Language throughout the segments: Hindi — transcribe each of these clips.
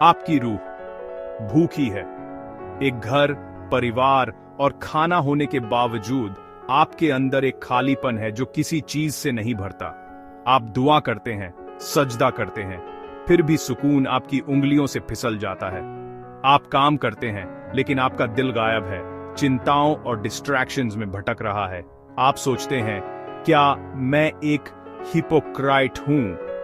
आपकी रूह भूखी है। एक घर, परिवार और खाना होने के बावजूद आपके अंदर एक खालीपन है जो किसी चीज से नहीं भरता। आप दुआ करते हैं, सजदा करते हैं, फिर भी सुकून आपकी उंगलियों से फिसल जाता है। आप काम करते हैं लेकिन आपका दिल गायब है, चिंताओं और डिस्ट्रैक्शंस में भटक रहा है। आप सोचते हैं, क्या मैं एक हिपोक्राइट हूं?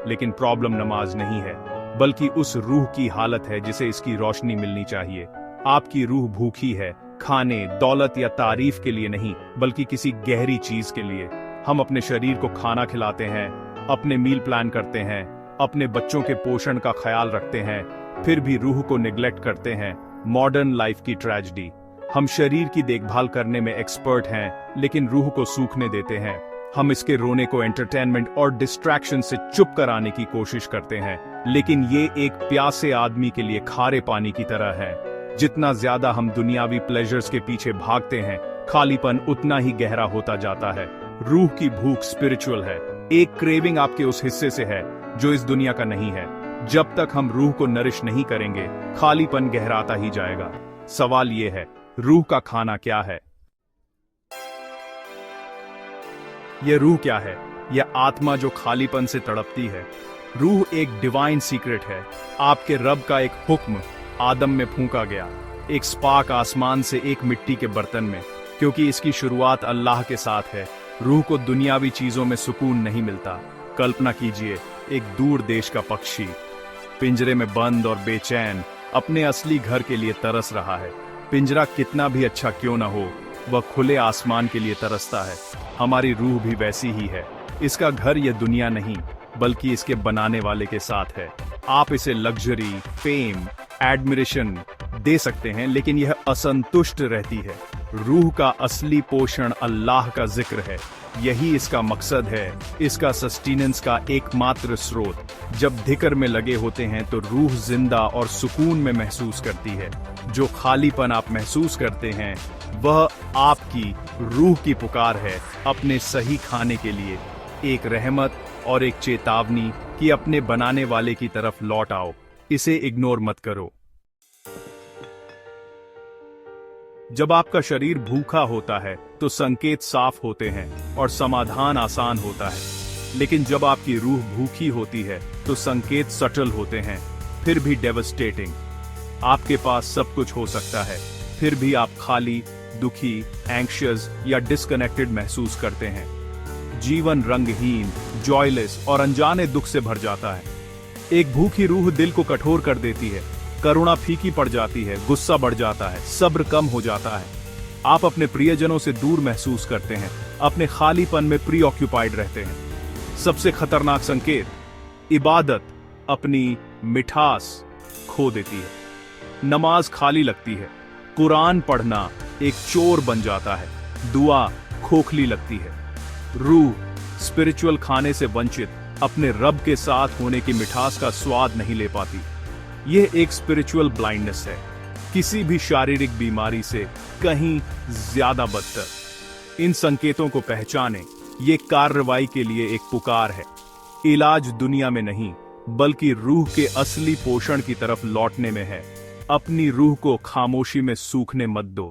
लेकिन प्रॉब्लम नमाज नहीं है, बल्कि उस रूह की हालत है जिसे इसकी रोशनी मिलनी चाहिए। आपकी रूह भूखी है, खाने, दौलत या तारीफ के लिए नहीं, बल्कि किसी गहरी चीज के लिए। हम अपने शरीर को खाना खिलाते हैं, अपने मील प्लान करते हैं, अपने बच्चों के पोषण का ख्याल रखते हैं, फिर भी रूह को निग्लेक्ट करते हैं। मॉडर्न लाइफ की ट्रेजेडी। हम शरीर की देखभाल करने में एक्सपर्ट हैं, लेकिन रूह को सूखने देते हैं। हम इसके रोने को एंटरटेनमेंट और डिस्ट्रैक्शन से चुप कराने की कोशिश करते हैं, लेकिन ये एक प्यासे आदमी के लिए खारे पानी की तरह है। जितना ज्यादा हम दुनियावी प्लेजर्स के पीछे भागते हैं, खालीपन उतना ही गहरा होता जाता है। रूह की भूख स्पिरिचुअल है। एक क्रेविंग आपके उस हिस्से से है जो इस दुनिया का नहीं है। जब तक हम रूह को नरिश नहीं करेंगे, खालीपन गहराता ही जाएगा। सवाल ये है, रूह का खाना क्या है? यह रूह क्या है? यह आत्मा जो खालीपन से तड़पती है। रूह एक डिवाइन सीक्रेट है। आपके रब का एक हुक्म आदम में फूंका गया, एक स्पार्क आसमान से एक मिट्टी के बर्तन में। क्योंकि इसकी शुरुआत अल्लाह के साथ है, रूह को दुनियावी चीजों में सुकून नहीं मिलता। कल्पना कीजिए, एक दूर देश का पक्षी पिंजरे में बंद और बेचैन अपने असली घर के लिए तरस रहा है। पिंजरा कितना भी अच्छा क्यों ना हो, वह खुले आसमान के लिए तरसता है। हमारी रूह भी वैसी ही है। इसका घर यह दुनिया नहीं, बल्कि इसके बनाने वाले के साथ है। आप इसे लग्जरी, फेम, एडमिरेशन दे सकते हैं, लेकिन यह असंतुष्ट रहती है। रूह का असली पोषण अल्लाह का जिक्र है। यही इसका मकसद है, इसका सस्टेनेंस का एकमात्र स्रोत। जब धिक्र में लगे होते हैं तो रूह जिंदा और सुकून में महसूस करती है। जो खालीपन आप महसूस करते हैं, वह आपकी रूह की पुकार है अपने सही खाने के लिए। एक रहमत और एक चेतावनी कि अपने बनाने वाले की तरफ लौट आओ। इसे इग्नोर मत करो। जब आपका शरीर भूखा होता है तो संकेत साफ होते हैं और समाधान आसान होता है। लेकिन जब आपकी रूह भूखी होती है तो संकेत सटल होते हैं, फिर भी डेवस्टेटिंग। आपके पास सब कुछ हो सकता है, फिर भी आप खाली, दुखी, एंग्शियस या डिस्कनेक्टेड महसूस करते हैं। जीवन रंगहीन, जॉयलेस और अनजाने दुख से भर जाता है। एक भूखी रूह दिल को कठोर कर देती है। करुणा फीकी पड़ जाती है, गुस्सा बढ़ जाता है, सब्र कम हो जाता है। आप अपने प्रियजनों से दूर महसूस करते हैं, अपने खालीपन में प्रीऑक्यूपाइड रहते हैं। सबसे खतरनाक संकेत, इबादत अपनी मिठास खो देती है। नमाज खाली लगती है, कुरान पढ़ना एक चोर बन जाता है, दुआ खोखली लगती है। रूह स्पिरिचुअल खाने से वंचित अपने रब के साथ होने की मिठास का स्वाद नहीं ले पाती। यह एक स्पिरिचुअल ब्लाइंडनेस है, किसी भी शारीरिक बीमारी से कहीं ज्यादा बदतर। इन संकेतों को पहचानें। ये कार्रवाई के लिए एक पुकार है। इलाज दुनिया में नहीं, बल्कि रूह के असली पोषण की तरफ लौटने में है। अपनी रूह को खामोशी में सूखने मत दो।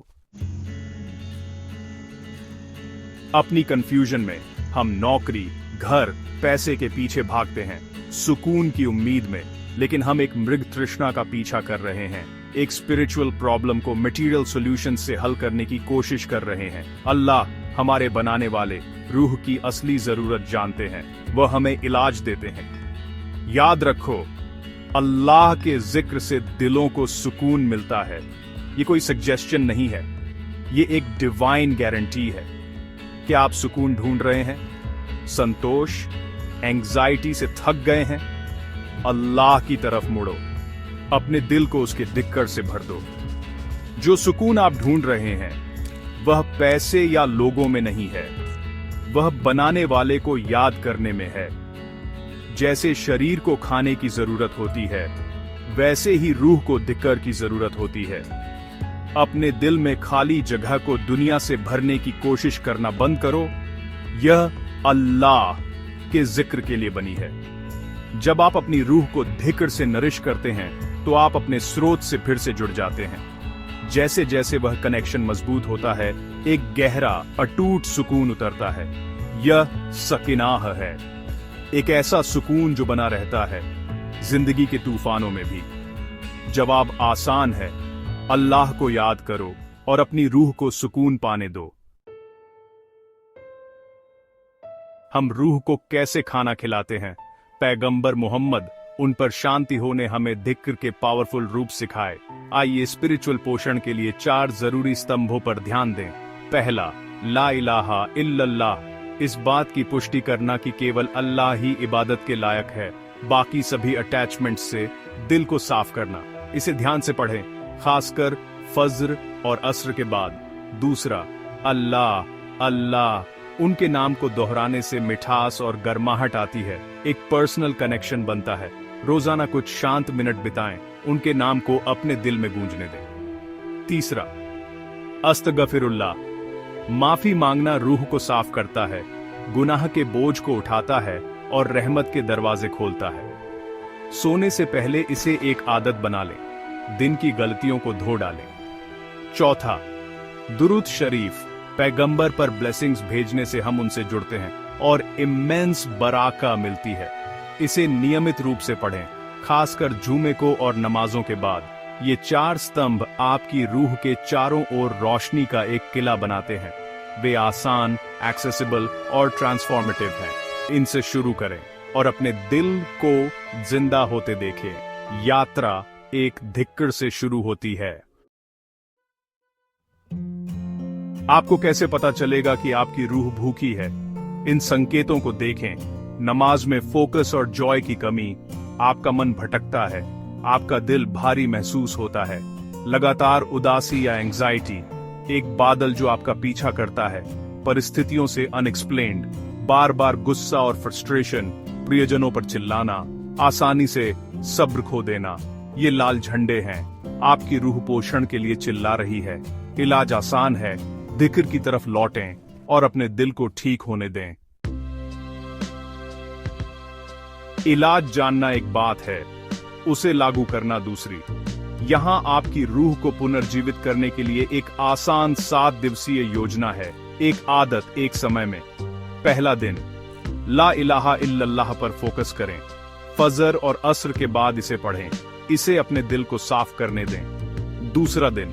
अपनी कंफ्यूजन में हम नौकरी, घर, पैसे के पीछे भागते हैं, सुकून की उम्मीद में। लेकिन हम एक मृग तृष्णा का पीछा कर रहे हैं, एक स्पिरिचुअल प्रॉब्लम को मटेरियल सॉल्यूशन से हल करने की कोशिश कर रहे हैं। अल्लाह, हमारे बनाने वाले, रूह की असली जरूरत जानते हैं। वह हमें इलाज देते हैं। याद रखो, अल्लाह के जिक्र से दिलों को सुकून मिलता है। ये कोई सजेशन नहीं है, ये एक डिवाइन गारंटी है। क्या आप सुकून ढूंढ रहे हैं? संतोष, एंग्जाइटी से थक गए हैं? अल्लाह की तरफ मुड़ो, अपने दिल को उसके दिक्कत से भर दो। जो सुकून आप ढूंढ रहे हैं, वह पैसे या लोगों में नहीं है, वह बनाने वाले को याद करने में है। जैसे शरीर को खाने की जरूरत होती है, वैसे ही रूह को दिक्कत की जरूरत होती है। अपने दिल में खाली जगह को दुनिया से भरने की कोशिश करना बंद करो। यह अल्लाह के जिक्र के लिए बनी है। जब आप अपनी रूह को धिक्र से नरिश करते हैं, तो आप अपने स्रोत से फिर से जुड़ जाते हैं। जैसे जैसे वह कनेक्शन मजबूत होता है, एक गहरा अटूट सुकून उतरता है। यह सकीनाह है, एक ऐसा सुकून जो बना रहता है जिंदगी के तूफानों में भी। जवाब आसान है, अल्लाह को याद करो और अपनी रूह को सुकून पाने दो। हम रूह को कैसे खाना खिलाते हैं? पैगंबर मोहम्मद, उन पर शांति हो, ने हमें जिक्र के पावरफुल रूप सिखाए। आइए स्पिरिचुअल पोषण के लिए 4 जरूरी स्तंभों पर ध्यान दें। पहला, ला इलाहा इल्लल्लाह, इस बात की पुष्टि करना कि केवल अल्लाह ही इबादत के लायक है, बाकी सभी अटैचमेंट से दिल को साफ करना। इसे ध्यान से पढ़ें, खासकर फज्र और असर के बाद। दूसरा, अल्लाह अल्लाह, उनके नाम को दोहराने से मिठास और गर्माहट आती है, एक पर्सनल कनेक्शन बनता है। रोजाना कुछ शांत मिनट बिताएं, उनके नाम को अपने दिल में गूंजने दें। तीसरा, अस्तगफिरुल्लाह, माफी मांगना रूह को साफ करता है, गुनाह के बोझ को उठाता है और रहमत के दरवाजे खोलता है। सोने से पहले इसे एक आदत बना लें, दिन की गलतियों को धो डालें। चौथा, दुरूद शरीफ, पैगंबर पर ब्लेसिंग्स भेजने से हम उनसे जुड़ते हैं और इमेंस बराका मिलती है। इसे नियमित रूप से पढ़ें, खासकर जुमे को और नमाजों के बाद। ये 4 स्तंभ आपकी रूह के चारों ओर रोशनी का एक किला बनाते हैं। वे आसान, एक्सेसिबल और ट्रांसफॉर्मेटिव हैं। इनसे शुरू करें और अपने दिल को जिंदा होते देखें। यात्रा एक धिक्कड़ से शुरू होती है। आपको कैसे पता चलेगा कि आपकी रूह भूखी है? इन संकेतों को देखें। नमाज में फोकस और जॉय की कमी, आपका मन भटकता है, आपका दिल भारी महसूस होता है, लगातार उदासी या एंजाइटी, एक बादल जो आपका पीछा करता है, परिस्थितियों से अनएक्सप्लेन्ड, बार बार गुस्सा और फ्रस्ट्रेशन, प्रियजनों पर चिल्लाना, आसानी से सब्र खो देना। ये लाल झंडे हैं, आपकी रूह पोषण के लिए चिल्ला रही है। इलाज आसान है, जिक्र की तरफ लौटें और अपने दिल को ठीक होने दें। इलाज जानना एक बात है, उसे लागू करना दूसरी। यहां आपकी रूह को पुनर्जीवित करने के लिए एक आसान 7 दिवसीय योजना है, एक आदत एक समय में। पहला दिन, ला इलाहा इल्लल्लाह पर फोकस करें। फजर और असर के बाद इसे पढ़ें, इसे अपने दिल को साफ करने दें। दूसरा दिन,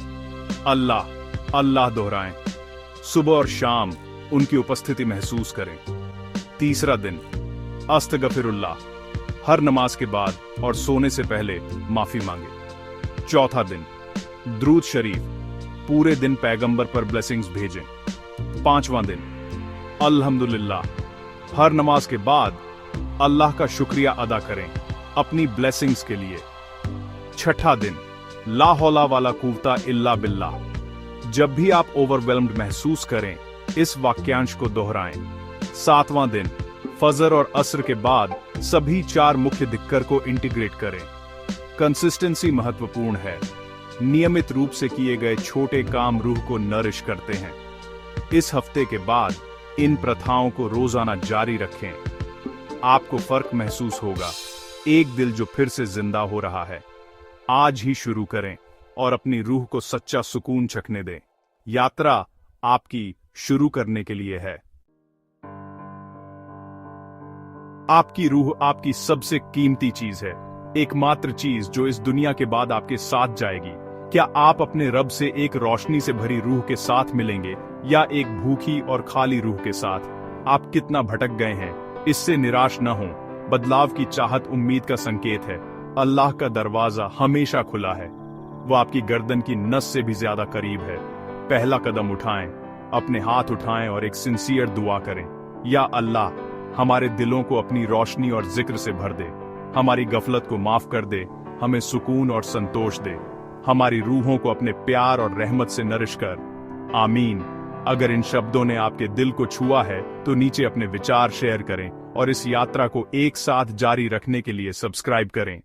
अल्लाह अल्लाह दोहराएं, सुबह और शाम उनकी उपस्थिति महसूस करें। तीसरा दिन, अस्तगफिरुल्लाह, हर नमाज के बाद और सोने से पहले माफी मांगे। चौथा दिन, दुरूद शरीफ, पूरे दिन पैगंबर पर ब्लेसिंग्स भेजें। पांचवां दिन, अल्हम्दुलिल्लाह, हर नमाज के बाद अल्लाह का शुक्रिया अदा करें अपनी ब्लेसिंग्स के लिए। छठा दिन, ला हौला वाला कुव्वता इल्ला बिल्लाह, जब भी आप ओवरवेल्म्ड महसूस करें इस वाक्यांश को दोहराएं। सातवां दिन, फजर और असर के बाद सभी 4 मुख्य जिक्र को इंटीग्रेट करें। कंसिस्टेंसी महत्वपूर्ण है, नियमित रूप से किए गए छोटे काम रूह को नरिश करते हैं। इस हफ्ते के बाद इन प्रथाओं को रोजाना जारी रखें, आपको फर्क महसूस होगा, एक दिल जो फिर से जिंदा हो रहा है। आज ही शुरू करें और अपनी रूह को सच्चा सुकून चखने दें। यात्रा आपकी शुरू करने के लिए है। आपकी रूह आपकी सबसे कीमती चीज है, एकमात्र चीज जो इस दुनिया के बाद आपके साथ जाएगी। क्या आप अपने रब से एक रोशनी से भरी रूह के साथ मिलेंगे या एक भूखी और खाली रूह के साथ? आप कितना भटक गए हैं, इससे निराश न हो। बदलाव की चाहत उम्मीद का संकेत है। अल्लाह का दरवाजा हमेशा खुला है, वो आपकी गर्दन की नस से भी ज्यादा करीब है। पहला कदम उठाएं, अपने हाथ उठाएं और एक सिंसियर दुआ करें। या अल्लाह, हमारे दिलों को अपनी रोशनी और जिक्र से भर दे, हमारी गफलत को माफ कर दे, हमें सुकून और संतोष दे, हमारी रूहों को अपने प्यार और रहमत से नरिश कर। आमीन। अगर इन शब्दों ने आपके दिल को छुआ है तो नीचे अपने विचार शेयर करें और इस यात्रा को एक साथ जारी रखने के लिए सब्सक्राइब करें।